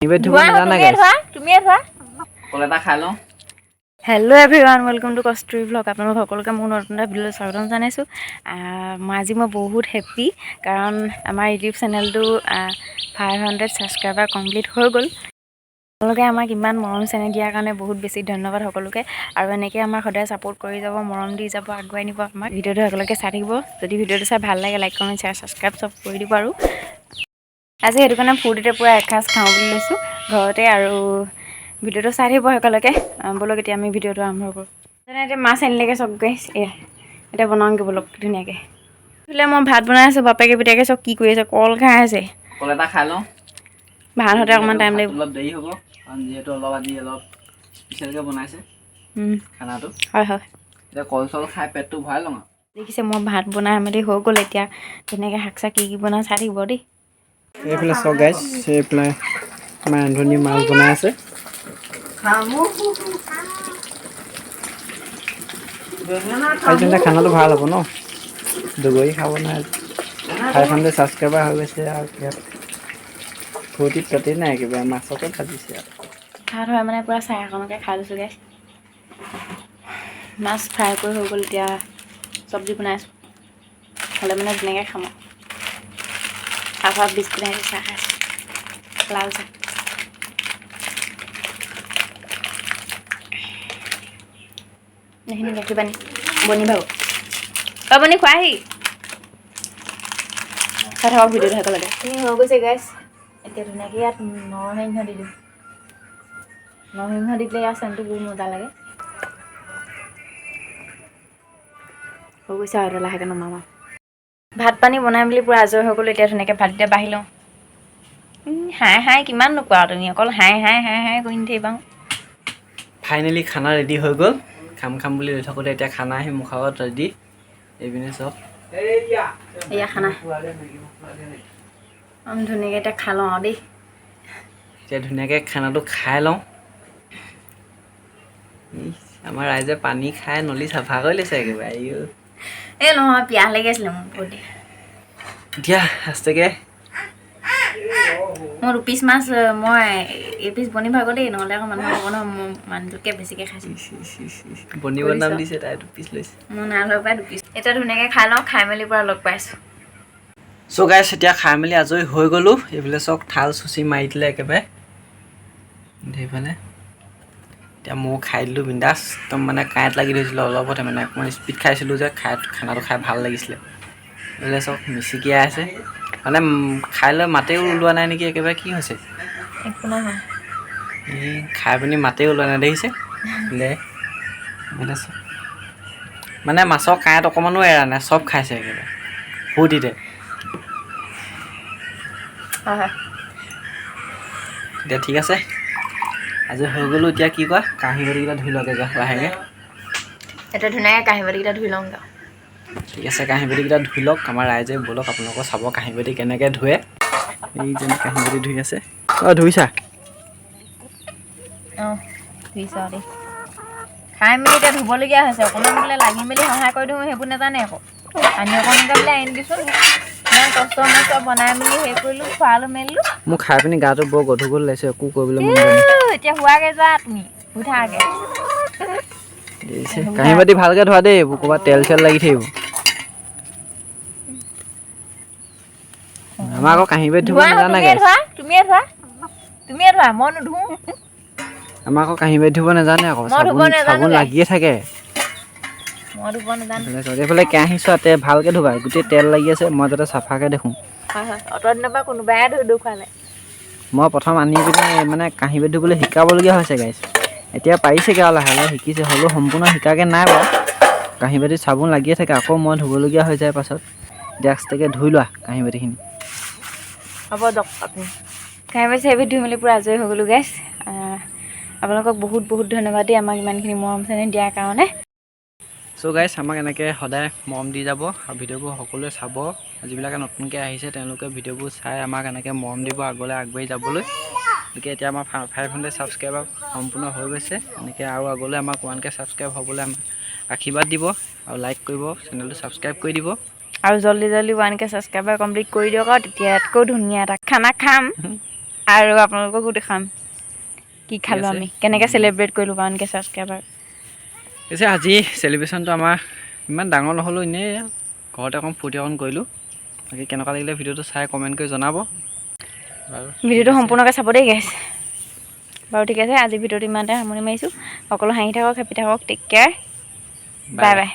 Hello everyone, welcome to Kosturi Vlog. আপোনালোক সকলোকে মোৰ নতুন এটা ভিডিঅ'লৈ স্বাগতম জনাইছোঁ। আজি মই বহুত হেপী কাৰণ আমাৰ ইউটিউব চেনেলটো 500 ছাবস্ক্ৰাইবাৰ কমপ্লিট হৈ গ'ল। আপোনালোকে আমাক ইমান মৰম চেনেহ দিয়াৰ কাৰণে বহুত বেছি ধন্যবাদ সকলোকে। আৰু এনেকৈ আমাক সদায় ছাপোৰ্ট কৰি যাব, মৰম দি যাব, আগুৱাই নিব আমাক। ভিডিঅ'টো সকলোকে চাই থাকিব। যদি ভিডিঅ'টো চাই ভাল লাগে লাইক কমেণ্ট শ্বেয়াৰ ছাবস্ক্ৰাইব চব কৰি দিব। আৰু আজি সেইটো কাৰণে ফূৰ্তিতে পূৰা এসাঁজ খাওঁ বুলি লৈছোঁ ঘৰতে। আৰু ভিডিঅ'টো চাই থাকিব একেলগে। বলক এতিয়া আমি ভিডিঅ'টো আৰম্ভ কৰোঁ। যেনে এতিয়া মাছ আনিলেগৈ চব গৈ এতিয়া বনাওঁগৈ বলক ধুনীয়াকৈ। বোলে মই ভাত বনাই আছোঁ, বাপেকে পিতেকে চব কি কৰি আছে, কল খাই আছে। কল এটা খাই লওঁ, ভাত হওঁতে অকণমান টাইম লাগিব, অলপ দেৰি হ'ব কাৰণ যিহেতু আজি অলপ স্পেচিয়েলকৈ বনাইছে খানাটো। হয় হয়, এতিয়া কল চল খাই পেটটো ভৰাই লওঁ। দেখিছে মই ভাত বনাই মেলি হৈ গ'ল। এতিয়া ধুনীয়াকৈ শাক চাক কি বনাই চাই থাকিব দেই। এইফালে চাওক গাইছ, এইফালে আমাৰ ৰান্ধনী মাছ বনাই আছে। আজি তেন্তে খানাটো ভাল হ'ব ন, দুগৰী খাব নাই। 500 ছাবস্ক্ৰাইবাৰ হৈ গৈছে আৰু ইয়াত ফূৰ্তিত পাতি নাই, কিবা মাছকে ভাজিছে আৰু ভাত হয় মানে পূৰা চাহ অকণকৈ খাই লৈছোঁ গাইছ। মাছ ফ্ৰাই কৰি হৈ গ'ল, এতিয়া চব্জি বনাই আছোঁ। হ'লে মানে ধুনীয়াকৈ খাম। চাহ বিস্কুট আনি চাহ খাই আছোঁ, লাল চাহ। এইখিনি গাখীৰ পানী বনি ভাগো বনি খোৱাহি খাই থাকক ভিডিঅ'টো একেলগে। এইখিনি হৈ গৈছে গাইছ। এতিয়া ধুনীয়াকৈ ইয়াত নৰসিংহ দি দিওঁ। নৰসিংহ দি দিলে ইয়াৰ চেণ্টটো বহুত মজা লাগে। হৈ গৈছে আৰু এতিয়া লাহেকৈ নমাম আৰু। ভাত পানী বনাই মেলি পূৰা আজৰি হৈ গ'লো। এতিয়া ধুনীয়াকৈ ভাতকেইটা বাঢ়ি লওঁ। হাই হাই কিমান নোকোৱা আৰু তুমি, অকল হাই হাই হাই হাই কৰি নাথাকিবা। ফাইনেলি খানা ৰেডি হৈ গ'ল। খাম বুলি ৰৈ থাকোঁতে এতিয়া খানা আহি মুখ আগত ৰেডি। এইপিনে চব এয়া খানা আমি ধুনীয়াকৈ এতিয়া খাই লওঁ আৰু দেই। এতিয়া ধুনীয়াকৈ খানাটো খাই লওঁ। আমাৰ ৰাইজে পানী খাই নলী চাফা কৰি লৈছে একেবাৰে। এই নহয় পিয়াহ লাগি আছিলে মোৰ বহুত। এতিয়া আস্তেকে মোৰ দুপিচ মাছ মই এপিচ বনি ভাগো দেই, নহ'লে আকৌ মানুহে ক'ব নহয় মোৰ মানুহটোতকৈ বেছিকৈ খাইছোঁ। বনিব নাম দিছে, তাই দুপিচ লৈছে, মোৰ নাই লৈ পাই দুপিচ। এতিয়া ধুনীয়াকৈ খাই লওঁ, খাই মেলি পূৰা লগ পাইছোঁ। চ' গাইছ এতিয়া খাই মেলি আজৰি হৈ গ'লোঁ। এইফালে চব থাল চুচি মাৰি দিলে একেবাৰে সেইফালে। এতিয়া ময়ো খাই দিলোঁ বিন্দাছ। একদম মানে কাঁইট লাগি ধৰিছিলোঁ অলপতে, মানে অকণমান স্পীড খাইছিলোঁ যে খানাটো খাই ভাল লাগিছিলে। এইফালে চব মিচিকিয়াই আছে, মানে খাই লৈ মাতেও ওলোৱা নাই নেকি একেবাৰে। কি হৈছে একো নহয়, এই খাই পিনি মাতেও ওলোৱা নাই দেখিছে বোলে। মানে মাছৰ কাঁইট অকণমানো এৰা নাই, চব খাইছে একেবাৰে ফূৰ্তিতে। এতিয়া ঠিক আছে, আজি হৈ গ'লোঁ। এতিয়া কি কয় কাঁহী বাতিকেইটা ধুই লওঁগৈ যোৱা লাহেকৈ। এতিয়া ধুনীয়াকৈ কাঁহী বাতিকেইটা ধুই লওঁগৈ। ঠিক আছে, কাঁহী বাতিকেইটা ধুই লওক আমাৰ ৰাইজে। ব'লক আপোনালোকৰ চাব কাঁহী বাতি কেনেকৈ ধুৱে। এই যেন কাঁহী বাতি ধুই আছে। অঁ ধুইছা? অঁ ধুইছোঁ দেই। খাই মেলি এতিয়া ধুবলগীয়া হৈছে। অকণমান বোলে লাগি মেলি সহায় কৰি দিওঁ, সেইবোৰ নাজানে আকৌ। পানী অকণমানকৈ বোলে আনি দিছোঁ। ইমান কষ্ট মই চব বনাই মেলি হেৰি কৰিলোঁ, খোৱালোঁ মেলিলোঁ। মোৰ খাই পিনি গাটো বৰ গধুৰ লাগিছে, একো কৰিবলৈ মন যোৱা নাই। এতিয়া হোৱাকৈ যোৱা তুমি, উঠাকৈ কাঁহী বাতি ভালকৈ ধোৱা দেই, ক'ৰবাত তেল চেল লাগি থাকিব। আমাৰ আকৌ কাঁহী বাতি ধুব নাজানে গাইছ। তুমিয়ে ধোৱা মই নুধুওঁ। আমাৰ আকৌ কাঁহী বাতি ধুব নাজানে আকৌ, মই ধুব নাজানো চাবোন লাগিয়ে থাকে। মই ধুব নাজানো। এইফালে কেৰাহী চোৱা ভালকৈ ধুবা, গোটেই তেল লাগি আছে। মই যাতে চাফাকৈ দেখোঁ। হয় হয়, অত দিনৰ পৰা কোনোবাই দেখুৱালে। মই প্ৰথম আনি পিনি মানে কাঁহী বাতি ধুবলৈ শিকাবলগীয়া হৈছে গাইছ। এতিয়া পাৰিছেগৈ আৰু লাহে লাহে শিকিছে, হ'লেও সম্পূৰ্ণ শিকাকৈ নাই বাৰু। কাঁহী বাতিত চাবোন লাগিয়ে থাকে, আকৌ মই ধুবলগীয়া হৈ যায় পাছত। এতিয়া আস্তেকৈ ধুই লোৱা কাঁহী বাতিখিনি। হ'ব দিয়ক আপুনি। কাঁহী বাতি চাহি বাতি ধুই মেলি পূৰা আজৰি হৈ গ'লোঁ গাইছ। আপোনালোকক বহুত বহুত ধন্যবাদ দেই আমাক ইমানখিনি মৰম চেনেহ দিয়াৰ কাৰণে। চ' গাইছ আমাক এনেকৈ সদায় মৰম দি যাব আৰু ভিডিঅ'বোৰ সকলোৱে চাব। যিবিলাকে নতুনকৈ আহিছে তেওঁলোকে ভিডিঅ'বোৰ চাই আমাক এনেকৈ মৰম দিব আগলৈ আগবাঢ়ি যাবলৈ। গতিকে এতিয়া আমাৰ 500 ছাবস্ক্ৰাইবাৰ সম্পূৰ্ণ হৈ গৈছে। এনেকৈ আৰু আগলৈ আমাক 1K ছাবস্ক্ৰাইব হ'বলৈ আমাক আশীৰ্বাদ দিব আৰু লাইক কৰিব, চেনেলটো ছাবস্ক্ৰাইব কৰি দিব। আৰু জল্দি জল্দি 1K ছাবস্ক্ৰাইবাৰ কমপ্লিট কৰি দিয়ক, আৰু তেতিয়া ইয়াতকৈ ধুনীয়া এটা খানা খাম আৰু আপোনালোককো দেখাম কি ঠিক খালোঁ আছে আমি কেনেকৈ চেলিব্ৰেট কৰিলোঁ 1K ছাবস্ক্ৰাইবাৰ। পিছে আজি চেলিব্ৰেশ্যনটো আমাৰ ইমান ডাঙৰ নহ'লেও এনেই ঘৰতে অকণ ফূৰ্তি অকণ কৰিলোঁ। বাকী কেনেকুৱা লাগিলে ভিডিঅ'টো চাই কমেণ্ট কৰি জনাব বাৰু। ঠিক ভিডিঅ'টো আছে সম্পূৰ্ণকৈ চাব দেই গাইছ। বাৰু ঠিক আছে আজি ভিডিঅ'টো ইমানতে সামৰণি মাৰিছোঁ। সকলো হাঁহি থাকক হেপী থাকক টেক কেয়াৰ বাই বাই।